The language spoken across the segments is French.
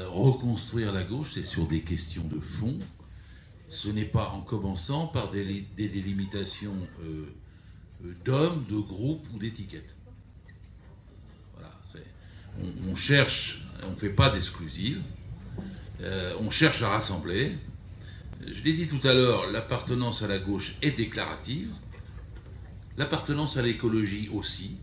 reconstruire la gauche, c'est sur des questions de fond. Ce n'est pas en commençant par des délimitations d'hommes, de groupes ou d'étiquettes. Voilà, on cherche, on ne fait pas d'exclusive, on cherche à rassembler. Je l'ai dit tout à l'heure, l'appartenance à la gauche est déclarative, l'appartenance à l'écologie aussi.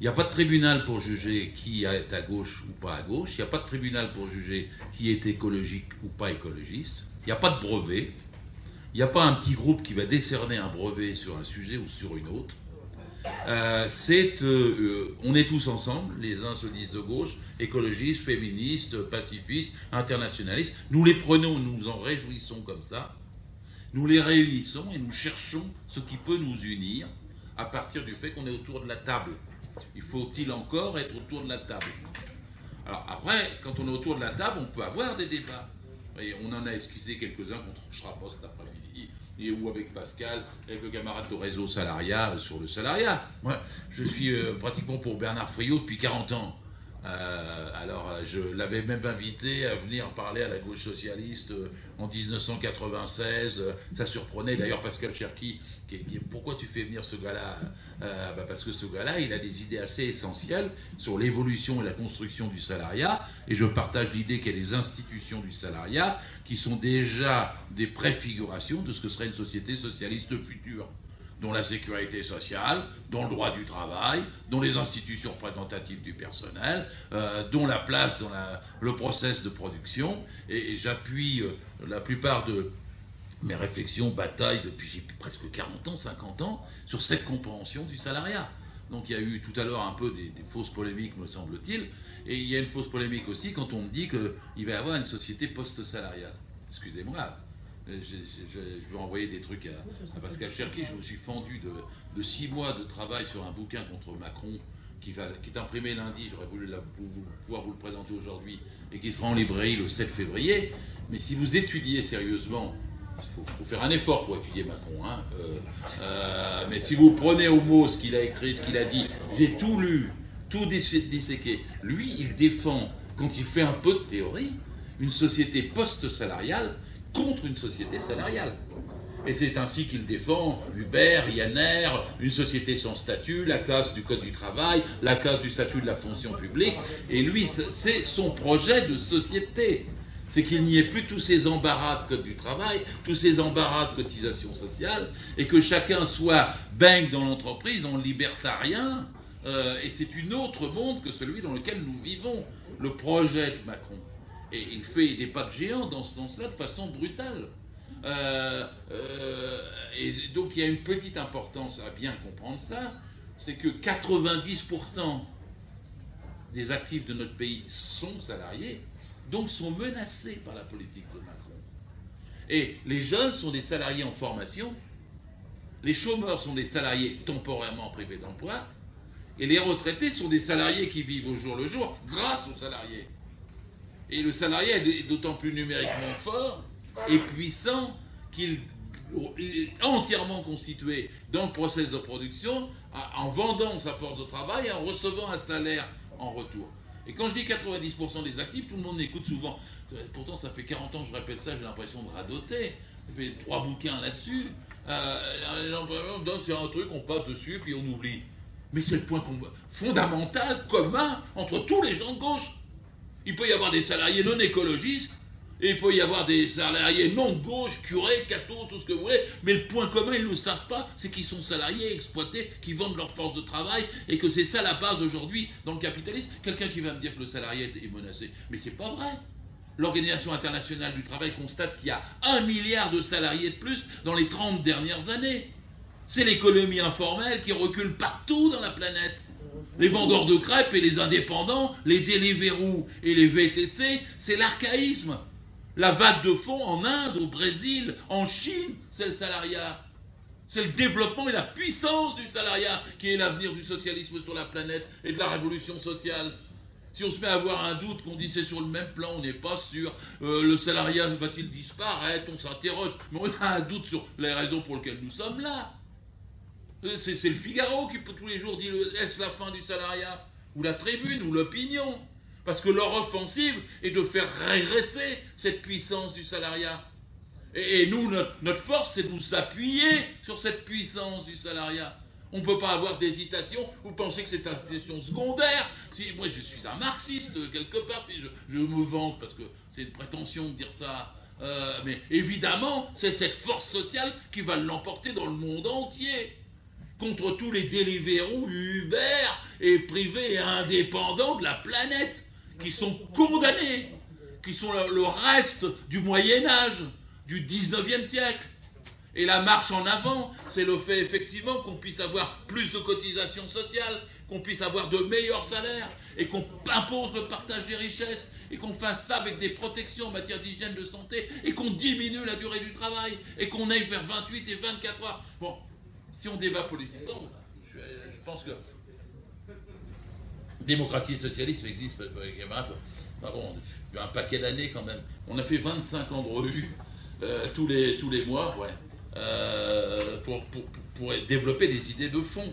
Il n'y a pas de tribunal pour juger qui est à gauche ou pas à gauche. Il n'y a pas de tribunal pour juger qui est écologique ou pas écologiste. Il n'y a pas de brevet. Il n'y a pas un petit groupe qui va décerner un brevet sur un sujet ou sur une autre. On est tous ensemble. Les uns se disent de gauche, écologistes, féministes, pacifistes, internationalistes. Nous les prenons, nous nous en réjouissons comme ça. Nous les réunissons et nous cherchons ce qui peut nous unir à partir du fait qu'on est autour de la table. Il faut-il encore être autour de la table? Alors après, quand on est autour de la table, on peut avoir des débats. Et on en a esquissé quelques-uns qu'on ne tranchera pas cet après-midi, ou avec Pascal, avec le camarade de Réseau Salariat sur le salariat. Moi, je suis pratiquement pour Bernard Friot depuis 40 ans. Alors, je l'avais même invité à venir parler à la gauche socialiste en 1996. Ça surprenait d'ailleurs Pascal Cherki, qui pourquoi tu fais venir ce gars-là? Parce que ce gars-là, il a des idées assez essentielles sur l'évolution et la construction du salariat. Et je partage l'idée qu'il y a des institutions du salariat qui sont déjà des préfigurations de ce que serait une société socialiste future, dont la sécurité sociale, dont le droit du travail, dont les institutions représentatives du personnel, dont la place dans le process de production. Et j'appuie la plupart de mes réflexions, batailles depuis presque 40 ans, 50 ans, sur cette compréhension du salariat. Donc il y a eu tout à l'heure un peu des fausses polémiques, me semble-t-il, et il y a une fausse polémique aussi quand on me dit qu'il va y avoir une société post-salariale. Excusez-moi. Je veux envoyer des trucs à Pascal Cherki. Je me suis fendu de 6 mois de travail sur un bouquin contre Macron qui est imprimé lundi. J'aurais voulu pouvoir vous le présenter aujourd'hui et qui sera en librairie le 7 février. Mais si vous étudiez sérieusement, il faut faire un effort pour étudier Macron. Mais si vous prenez au mot ce qu'il a écrit, ce qu'il a dit, j'ai tout lu, tout disséqué. Lui, il défend, quand il fait un peu de théorie, une société post-salariale contre une société salariale. Et c'est ainsi qu'il défend Uber, Ryanair, une société sans statut, la casse du Code du travail, la casse du statut de la fonction publique. Et lui, c'est son projet de société. C'est qu'il n'y ait plus tous ces embarras de Code du travail, tous ces embarras de cotisation sociale, et que chacun soit baigne dans l'entreprise en libertarien. Et c'est un autre monde que celui dans lequel nous vivons, le projet de Macron. Et il fait des pas de géant dans ce sens-là de façon brutale. Et donc il y a une petite importance à bien comprendre ça, c'est que 90% des actifs de notre pays sont salariés, donc sont menacés par la politique de Macron. Et les jeunes sont des salariés en formation, les chômeurs sont des salariés temporairement privés d'emploi, et les retraités sont des salariés qui vivent au jour le jour grâce aux salariés. Et le salarié est d'autant plus numériquement fort et puissant qu'il est entièrement constitué dans le process de production en vendant sa force de travail et en recevant un salaire en retour. Et quand je dis 90% des actifs, tout le monde m'écoute souvent. Pourtant, ça fait 40 ans que je répète ça, j'ai l'impression de radoter. J'ai fait 3 bouquins là-dessus. C'est un truc, on passe dessus, puis on oublie. Mais c'est le point fondamental, commun, entre tous les gens de gauche. Il peut y avoir des salariés non écologistes, et il peut y avoir des salariés non de gauche, curés, cathos, tout ce que vous voulez, mais le point commun, ils ne le savent pas, c'est qu'ils sont salariés, exploités, qui vendent leur force de travail, et que c'est ça la base aujourd'hui dans le capitalisme. Quelqu'un qui va me dire que le salarié est menacé, mais c'est pas vrai. L'Organisation internationale du travail constate qu'il y a 1 milliard de salariés de plus dans les 30 dernières années. C'est l'économie informelle qui recule partout dans la planète. Les vendeurs de crêpes et les indépendants, les Deliveroo et les VTC, c'est l'archaïsme. La vague de fond en Inde, au Brésil, en Chine, c'est le salariat. C'est le développement et la puissance du salariat qui est l'avenir du socialisme sur la planète et de la révolution sociale. Si on se met à avoir un doute, qu'on dit c'est sur le même plan, on n'est pas sûr, le salariat va-t-il disparaître, on s'interroge, mais on a un doute sur les raisons pour lesquelles nous sommes là. C'est le Figaro qui tous les jours dit est-ce la fin du salariat? Ou la Tribune, ou l'Opinion. Parce que leur offensive est de faire régresser cette puissance du salariat. Et nous, notre force, c'est de nous appuyer sur cette puissance du salariat. On ne peut pas avoir d'hésitation ou penser que c'est une question secondaire. Si, moi, je suis un marxiste, quelque part, si je me vante, parce que c'est une prétention de dire ça. Mais évidemment, c'est cette force sociale qui va l'emporter dans le monde entier. Contre tous les Deliveroo, Uber et privés et indépendants de la planète, qui sont condamnés, qui sont le reste du Moyen-Âge, du 19e siècle. Et la marche en avant, c'est le fait effectivement qu'on puisse avoir plus de cotisations sociales, qu'on puisse avoir de meilleurs salaires, et qu'on impose le partage des richesses, et qu'on fasse ça avec des protections en matière d'hygiène de santé, et qu'on diminue la durée du travail, et qu'on aille vers 28 et 24 heures. Bon, si on débat politiquement, je pense que démocratie et socialisme existent, bon, un paquet d'années quand même. On a fait 25 ans de revue tous les mois, ouais. Pour développer des idées de fond.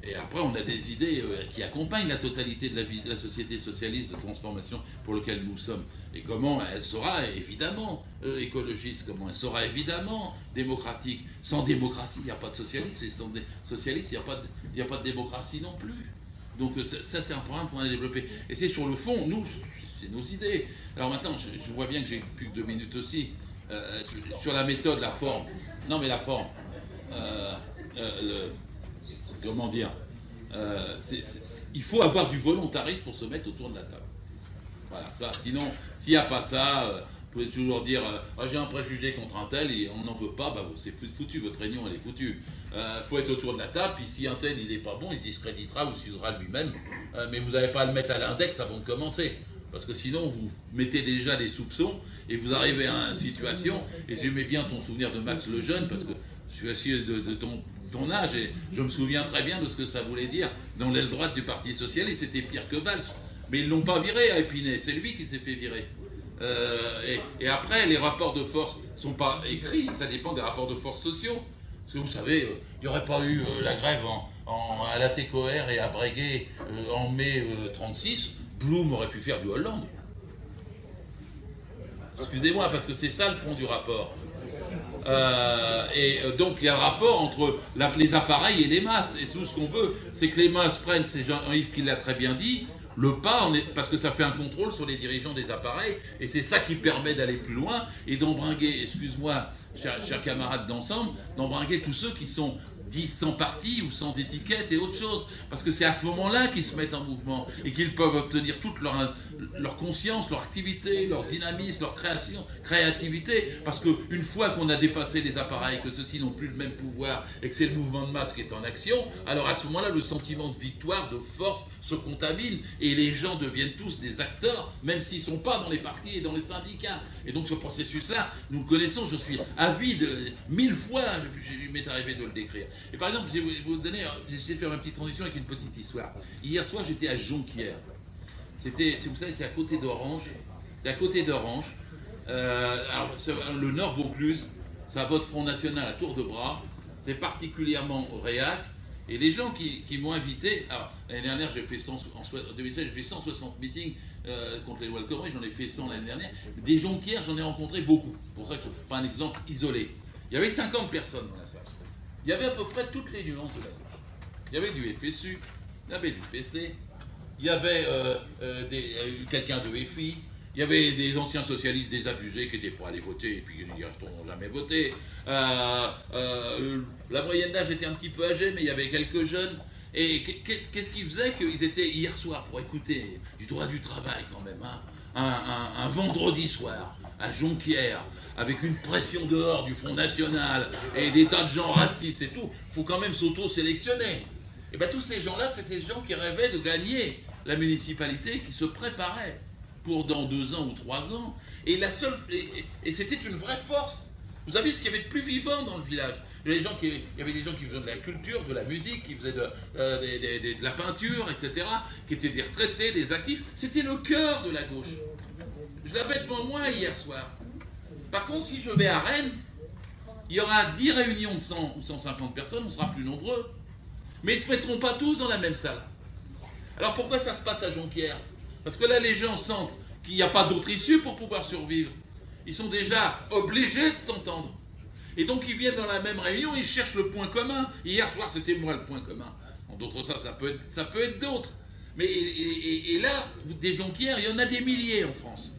Et après, on a des idées qui accompagnent la totalité de la société socialiste de transformation pour laquelle nous sommes. Et comment elle sera évidemment écologiste, comment elle sera évidemment démocratique. Sans démocratie, il n'y a pas de socialisme, et sans socialisme, il n'y a pas de démocratie non plus. Donc ça c'est un programme qu'on a développé. Et c'est sur le fond, nous, c'est nos idées. Alors maintenant, je vois bien que j'ai plus que 2 minutes aussi. Sur la méthode, la forme. Non mais la forme. Comment dire, il faut avoir du volontarisme pour se mettre autour de la table. Voilà, ça, sinon, s'il n'y a pas ça, vous pouvez toujours dire j'ai un préjugé contre un tel et on n'en veut pas, bah, c'est foutu, votre réunion elle est foutue. Il faut être autour de la table, puis si un tel il n'est pas bon, il se discréditera ou s'usera lui-même, mais vous n'avez pas à le mettre à l'index avant de commencer. Parce que sinon, vous mettez déjà des soupçons et vous arrivez à une situation, et j'aimais bien ton souvenir de Max Lejeune, parce que je suis assis de ton âge et je me souviens très bien de ce que ça voulait dire dans l'aile droite du Parti Socialiste, c'était pire que Valls. Mais ils ne l'ont pas viré à Épinay, c'est lui qui s'est fait virer. Et après, les rapports de force ne sont pas écrits, ça dépend des rapports de force sociaux. Parce que vous savez, il n'y aurait pas eu la grève à la TCOR et à Breguet en mai 36, Blum aurait pu faire du Hollande. Excusez-moi, parce que c'est ça le fond du rapport. Donc il y a un rapport entre les appareils et les masses. Et tout ce qu'on veut, c'est que les masses prennent, c'est Jean-Yves qui l'a très bien dit, le pas, parce que ça fait un contrôle sur les dirigeants des appareils, et c'est ça qui permet d'aller plus loin et d'embringuer, excuse-moi, chers camarades d'ensemble, d'embringuer tous ceux qui sont dits sans parti ou sans étiquette et autre chose. Parce que c'est à ce moment-là qu'ils se mettent en mouvement et qu'ils peuvent obtenir toute leur conscience, leur activité, leur dynamisme, leur créativité. Parce qu'une fois qu'on a dépassé les appareils, que ceux-ci n'ont plus le même pouvoir et que c'est le mouvement de masse qui est en action, alors à ce moment-là, le sentiment de victoire, de force se contamine et les gens deviennent tous des acteurs, même s'ils ne sont pas dans les partis et dans les syndicats. Et donc ce processus-là, nous le connaissons, je suis avide, 1000 fois, il m'est arrivé de le décrire. Et par exemple, je vais vous donner, j'ai essayé de faire une petite transition avec une petite histoire. Hier soir, j'étais à Jonquière. Vous savez, c'est à côté d'Orange. C'est à côté d'Orange. Alors, le Nord Vaucluse, ça vote Front National à tour de bras. C'est particulièrement réac. Et les gens qui m'ont invité, alors l'année dernière, en 2016, j'ai fait 160 meetings contre les lois El Khomri, j'en ai fait 100 l'année dernière. Des Jonquières, j'en ai rencontré beaucoup. C'est pour ça que je prends un exemple isolé. Il y avait 50 personnes dans la salle. Il y avait à peu près toutes les nuances de la gauche. Il y avait du FSU, il y avait du PC, il y avait quelqu'un de FI, il y avait des anciens socialistes désabusés qui étaient pour aller voter et puis qui ne resteront jamais voter. La moyenne d'âge était un petit peu âgée, mais il y avait quelques jeunes. Et qu'est-ce qui faisait qu'ils étaient hier soir pour écouter du droit du travail quand même, hein, un vendredi soir à Jonquière, avec une pression dehors du Front National et des tas de gens racistes et tout, il faut quand même s'auto-sélectionner. Et bien tous ces gens-là, c'était des gens qui rêvaient de gagner la municipalité, qui se préparaient pour dans 2 ans ou 3 ans. Et c'était une vraie force. Vous savez ce qu'il y avait de plus vivant dans le village. Il y avait des gens qui faisaient de la culture, de la musique, qui faisaient de la peinture, etc., qui étaient des retraités, des actifs. C'était le cœur de la gauche. Je l'avais devant moi hier soir. Par contre, si je vais à Rennes, il y aura 10 réunions de 100 ou 150 personnes, on sera plus nombreux. Mais ils ne se mettront pas tous dans la même salle. Alors pourquoi ça se passe à Jonquière? Parce que là, les gens sentent qu'il n'y a pas d'autre issue pour pouvoir survivre. Ils sont déjà obligés de s'entendre. Et donc, ils viennent dans la même réunion, ils cherchent le point commun. Hier soir, c'était moi le point commun. En d'autres ça peut être d'autres. Mais et là, des jonquières, il y en a des milliers en France.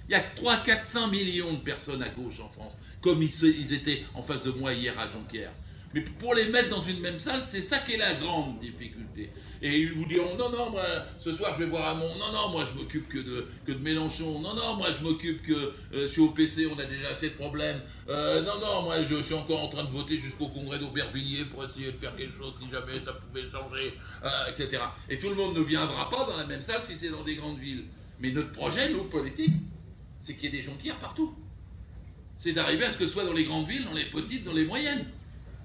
Il y a 300-400 millions de personnes à gauche en France, comme ils étaient en face de moi hier à Jonquière. Mais pour les mettre dans une même salle, c'est ça qui est la grande difficulté. Et ils vous diront, non, non, moi, ce soir, je vais voir Hamon. Non, non, moi, je m'occupe que de Mélenchon. Non, non, moi, je m'occupe que je suis au PC, on a déjà assez de problèmes. Non, non, moi, je suis encore en train de voter jusqu'au congrès d'Aubervilliers pour essayer de faire quelque chose si jamais ça pouvait changer, etc. Et tout le monde ne viendra pas dans la même salle si c'est dans des grandes villes. Mais notre projet, nous, politique, c'est qu'il y ait des jonquières partout. C'est d'arriver à ce que ce soit dans les grandes villes, dans les petites, dans les moyennes.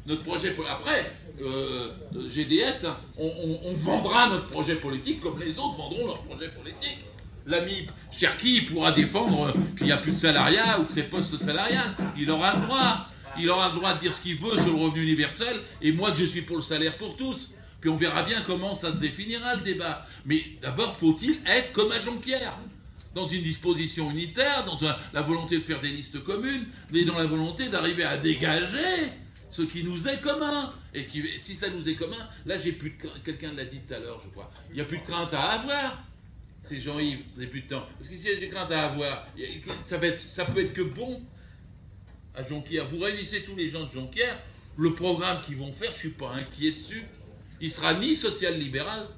Notre projet, après, GDS, on vendra notre projet politique comme les autres vendront leur projet politique. L'ami Cherki pourra défendre qu'il n'y a plus de salariat ou que c'est post-salarial. Il aura le droit. Il aura le droit de dire ce qu'il veut sur le revenu universel et moi que je suis pour le salaire pour tous. Puis on verra bien comment ça se définira le débat. Mais d'abord, faut-il être comme à Jonquière, dans une disposition unitaire, dans la volonté de faire des listes communes, mais dans la volonté d'arriver à dégager ce qui nous est commun. Et si ça nous est commun, là, j'ai plus de quelqu'un l'a dit tout à l'heure, je crois. Il n'y a plus de crainte à avoir. C'est Jean-Yves, vous n'avez plus de temps. Parce que s'il y a des craintes à avoir, ça peut être que bon à Jonquière. Vous réunissez tous les gens de Jonquière, le programme qu'ils vont faire, je ne suis pas inquiet dessus. Il sera ni social-libéral,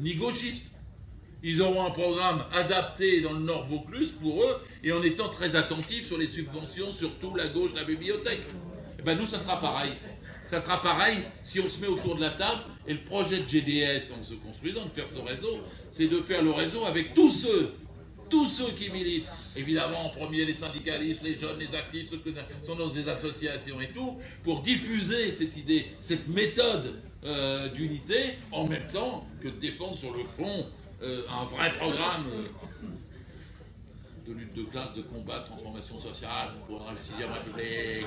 ni gauchiste. Ils auront un programme adapté dans le Nord Vaucluse pour eux, et en étant très attentifs sur les subventions, surtout la gauche, la bibliothèque. Et bien nous, ça sera pareil. Ça sera pareil si on se met autour de la table, et le projet de GDS, en se construisant, de faire ce réseau, c'est de faire le réseau avec tous ceux qui militent. Évidemment, en premier, les syndicalistes, les jeunes, les actifs, ceux qui sont dans des associations et tout, pour diffuser cette idée, cette méthode d'unité, en même temps que de défendre sur le fond un vrai programme de lutte de classe, de combat, de transformation sociale pour la 6e République.